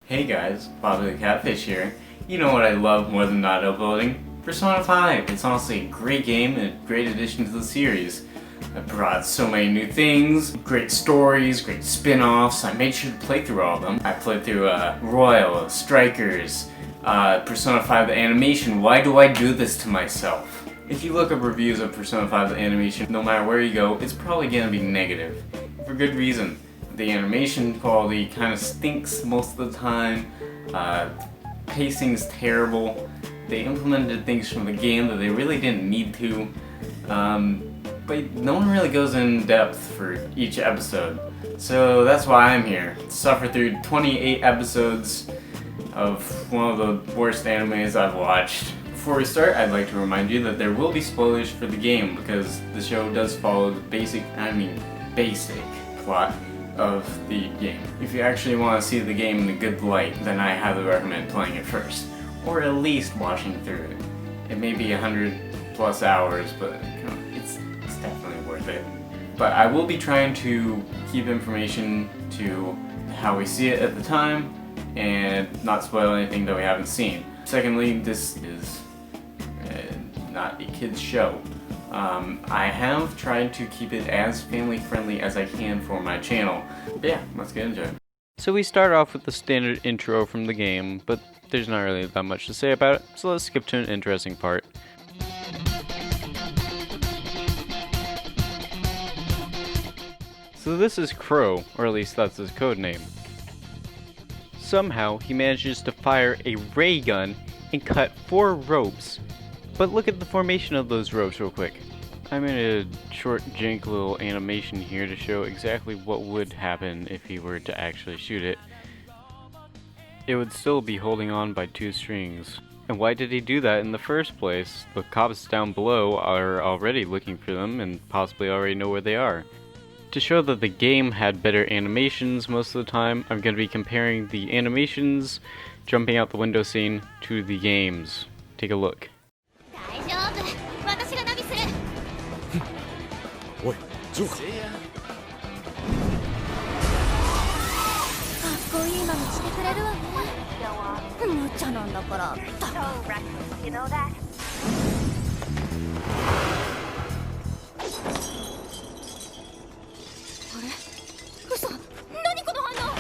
Hey guys, Bobby the Catfish here. You know what I love more than not uploading? Persona 5. It's honestly a great game and a great addition to the series. I brought so many new things, great stories, great spin-offs. I made sure to play through all of them. I played through Royal, Strikers, Persona 5 the animation. Why do I do this to myself? If you look up reviews of Persona 5 the animation, no matter where you go, it's probably gonna be negative. For good reason. The animation quality kind of stinks most of the time. Pacing's terrible. They implemented things from the game that they really didn't need to. But no one really goes in depth for each episode. So that's why I'm here. Suffer through 28 episodes of one of the worst animes I've watched. Before we start, I'd like to remind you that there will be spoilers for the game because the show does follow the basic plot of the game. If you actually want to see the game in a good light, then I highly recommend playing it first, or at least watching through it. It may be 100+ hours, but it's definitely worth it. But I will be trying to keep information to how we see it at the time, and not spoil anything that we haven't seen. Secondly, this is not a kid's show. I have tried to keep it as family friendly as I can for my channel. But yeah, let's get into it. So we start off with the standard intro from the game, but there's not really that much to say about it, so let's skip to an interesting part. So this is Crow, or at least that's his code name. Somehow he manages to fire a ray gun and cut 4 ropes. But look at the formation of those ropes real quick. I made a short jank little animation here to show exactly what would happen if he were to actually shoot it. It would still be holding on by 2 strings. And why did he do that in the first place? The cops down below are already looking for them and possibly already know where they are. To show that the game had better animations most of the time, I'm going to be comparing the animations jumping out the window scene to the games. Take a look. おい、ジョーカー。かっこいいまましてくれるわね。無茶なんだから。あれ？嘘？何この反応？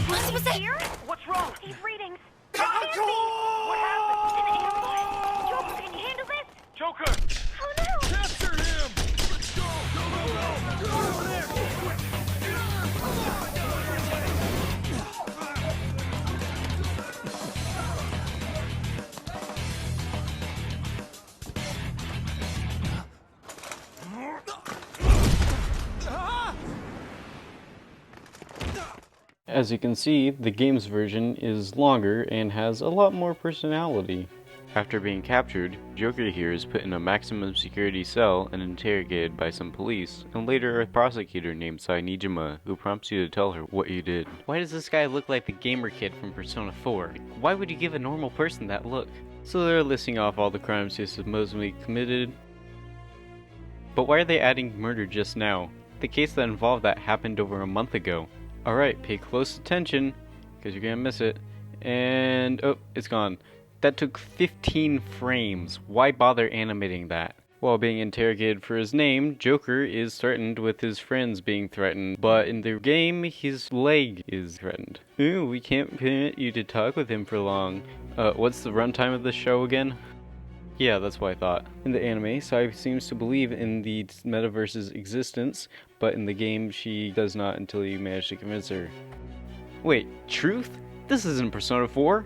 もしもし？ What's wrong? These readings. What happened? An ambush. Joker, can you handle this? Joker! Oh no! Capture him! Let's go! Go! Go over there! Quick! As you can see, the game's version is longer and has a lot more personality. After being captured, Joker here is put in a maximum security cell and interrogated by some police, and later a prosecutor named Sainijima who prompts you to tell her what you did. Why does this guy look like the gamer kid from Persona 4? Why would you give a normal person that look? So they're listing off all the crimes he supposedly committed. But why are they adding murder just now? The case that involved that happened over a month ago. Alright, pay close attention, because you're gonna miss it. And, oh, it's gone. That took 15 frames. Why bother animating that? While being interrogated for his name, Joker is threatened with his friends being threatened, but in the game, his leg is threatened. Ooh, we can't permit you to talk with him for long. What's the runtime of the show again? Yeah, that's what I thought. In the anime, Sai seems to believe in the metaverse's existence, but in the game, she does not until you manage to convince her. Wait, truth? This isn't Persona 4?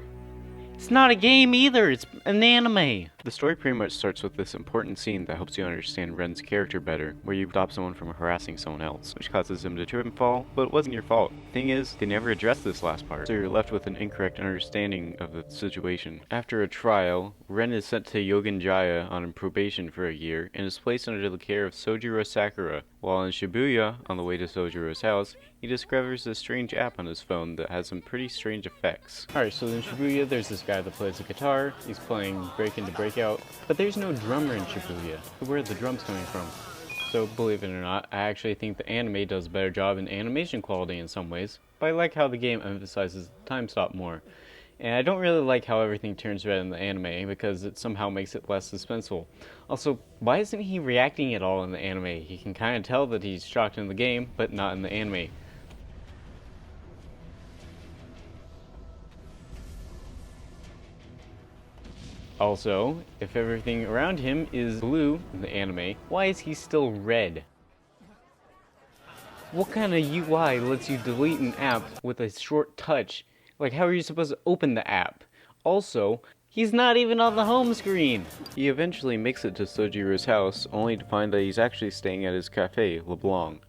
It's not a game either, it's an anime! The story pretty much starts with this important scene that helps you understand Ren's character better, where you stop someone from harassing someone else, which causes him to trip and fall, but it wasn't your fault. Thing is, they never addressed this last part, so you're left with an incorrect understanding of the situation. After a trial, Ren is sent to Yogenjaya on probation for a year, and is placed under the care of Sojiro Sakura. While in Shibuya, on the way to Sojiro's house, he discovers a strange app on his phone that has some pretty strange effects. Alright, so in Shibuya, there's this guy that plays the guitar, he's playing Break Into Breakout, but there's no drummer in Shibuya. Where are the drums coming from? So believe it or not, I actually think the anime does a better job in animation quality in some ways, but I like how the game emphasizes time stop more. And I don't really like how everything turns red in the anime because it somehow makes it less suspenseful. Also, why isn't he reacting at all in the anime? You can kind of tell that he's shocked in the game, but not in the anime. Also, if everything around him is blue in the anime, why is he still red? What kind of UI lets you delete an app with a short touch? Like, how are you supposed to open the app? Also, he's not even on the home screen! He eventually makes it to Sojiro's house, only to find that he's actually staying at his cafe, LeBlanc.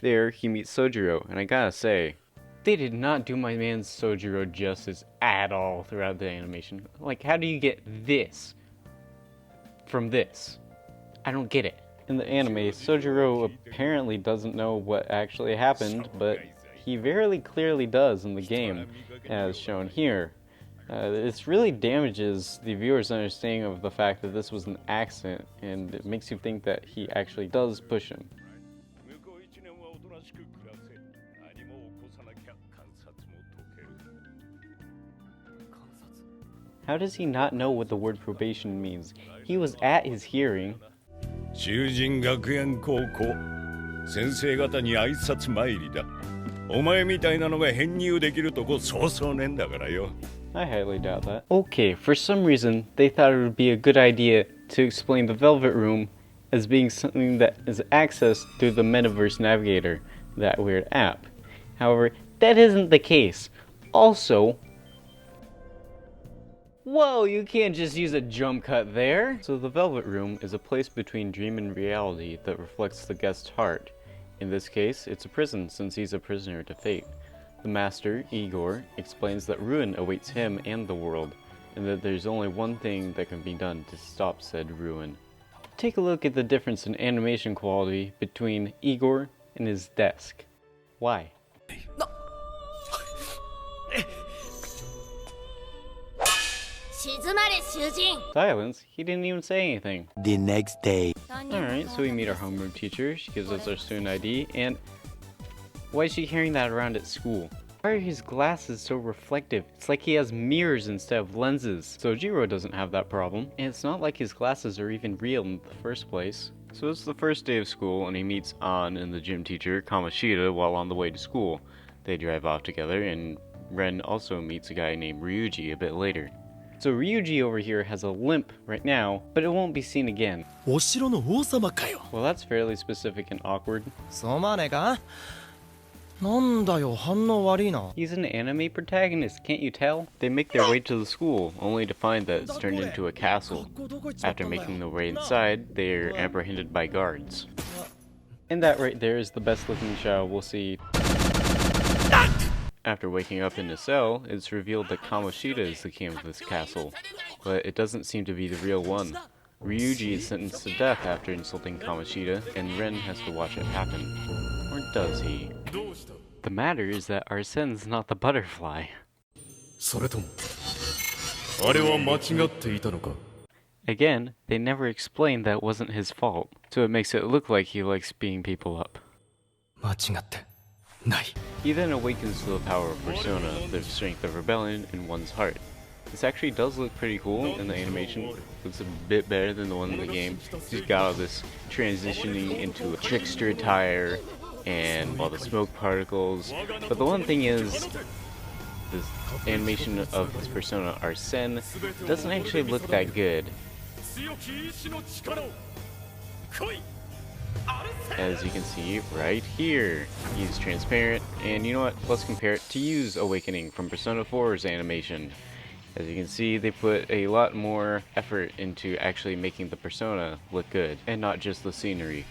There, he meets Sojiro, and I gotta say, they did not do my man Sojiro justice at all throughout the animation. Like, how do you get this from this? I don't get it. In the anime, Sojiro apparently doesn't know what actually happened, but he very clearly does in the game, as shown here. This really damages the viewer's understanding of the fact that this was an accident, and it makes you think that he actually does push him. How does he not know what the word probation means? He was at his hearing. 囚人学園高校先生方に挨拶参りだお前みたいなのが編入できるとこそうそうねんだからよ I highly doubt that. Okay, for some reason, they thought it would be a good idea to explain the Velvet Room as being something that is accessed through the Metaverse Navigator, that weird app. However, that isn't the case. Also, whoa, you can't just use a jump cut there! So the Velvet Room is a place between dream and reality that reflects the guest's heart. In this case, it's a prison since he's a prisoner to fate. The master, Igor, explains that ruin awaits him and the world, and that there's only one thing that can be done to stop said ruin. Take a look at the difference in animation quality between Igor and his desk. Why? Silence? He didn't even say anything. The next day. Alright, so we meet our homeroom teacher, she gives us our student ID, and why is she carrying that around at school? Why are his glasses so reflective? It's like he has mirrors instead of lenses. Sojiro doesn't have that problem, and it's not like his glasses are even real in the first place. So it's the first day of school, and he meets An and the gym teacher, Kamoshida, while on the way to school. They drive off together, and Ren also meets a guy named Ryuji a bit later. So Ryuji over here has a limp right now, but it won't be seen again. Well, that's fairly specific and awkward. He's an anime protagonist, can't you tell? They make their way to the school, only to find that it's turned into a castle. After making their way inside, they're apprehended by guards. And that right there is the best looking child we'll see. After waking up in a cell, it's revealed that Kamoshida is the king of this castle, but it doesn't seem to be the real one. Ryuji is sentenced to death after insulting Kamoshida, and Ren has to watch it happen. Or does he? The matter is that Arsene's not the butterfly. Again, they never explained that it wasn't his fault, so it makes it look like he likes beating people up. He then awakens to the power of Persona, the strength of rebellion in one's heart. This actually does look pretty cool in the animation. It looks a bit better than the one in the game. He's got all this transitioning into a trickster attire and all the smoke particles. But the one thing is, this animation of his persona, Arsene, doesn't actually look that good. As you can see right here, he's transparent, and you know what, let's compare it to Yu's awakening from Persona 4's animation. As you can see, they put a lot more effort into actually making the persona look good, and not just the scenery.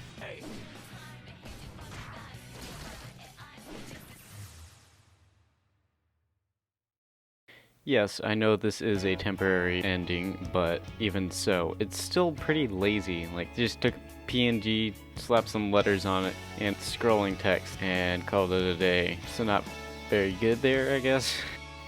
Yes, I know this is a temporary ending, but even so, it's still pretty lazy. Like, just took PNG, slapped some letters on it, and scrolling text, and called it a day. So not very good there, I guess.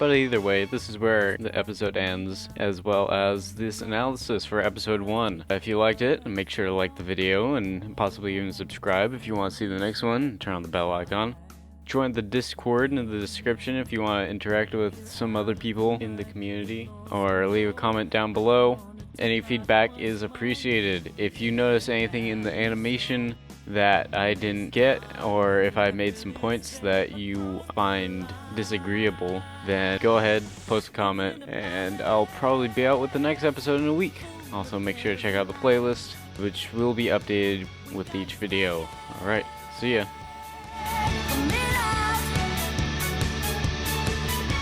But either way, this is where the episode ends, as well as this analysis for episode 1. If you liked it, make sure to like the video and possibly even subscribe if you want to see the next one. Turn on the bell icon. Join the Discord in the description if you want to interact with some other people in the community, or leave a comment down below. Any feedback is appreciated. If you notice anything in the animation that I didn't get, or if I made some points that you find disagreeable, then go ahead, post a comment, and I'll probably be out with the next episode in a week. Also, make sure to check out the playlist, which will be updated with each video. Alright, see ya.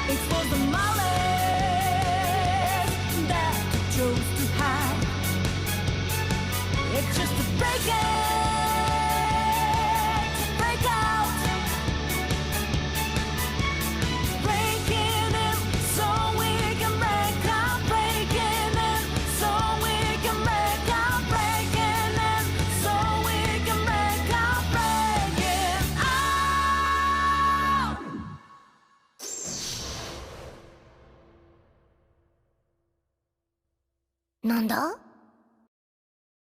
Expose the malice that you chose to hide. It's just a break out, breaking in so we can break out, breaking in so we can break out, breaking in so we can break out, breaking out. なんだ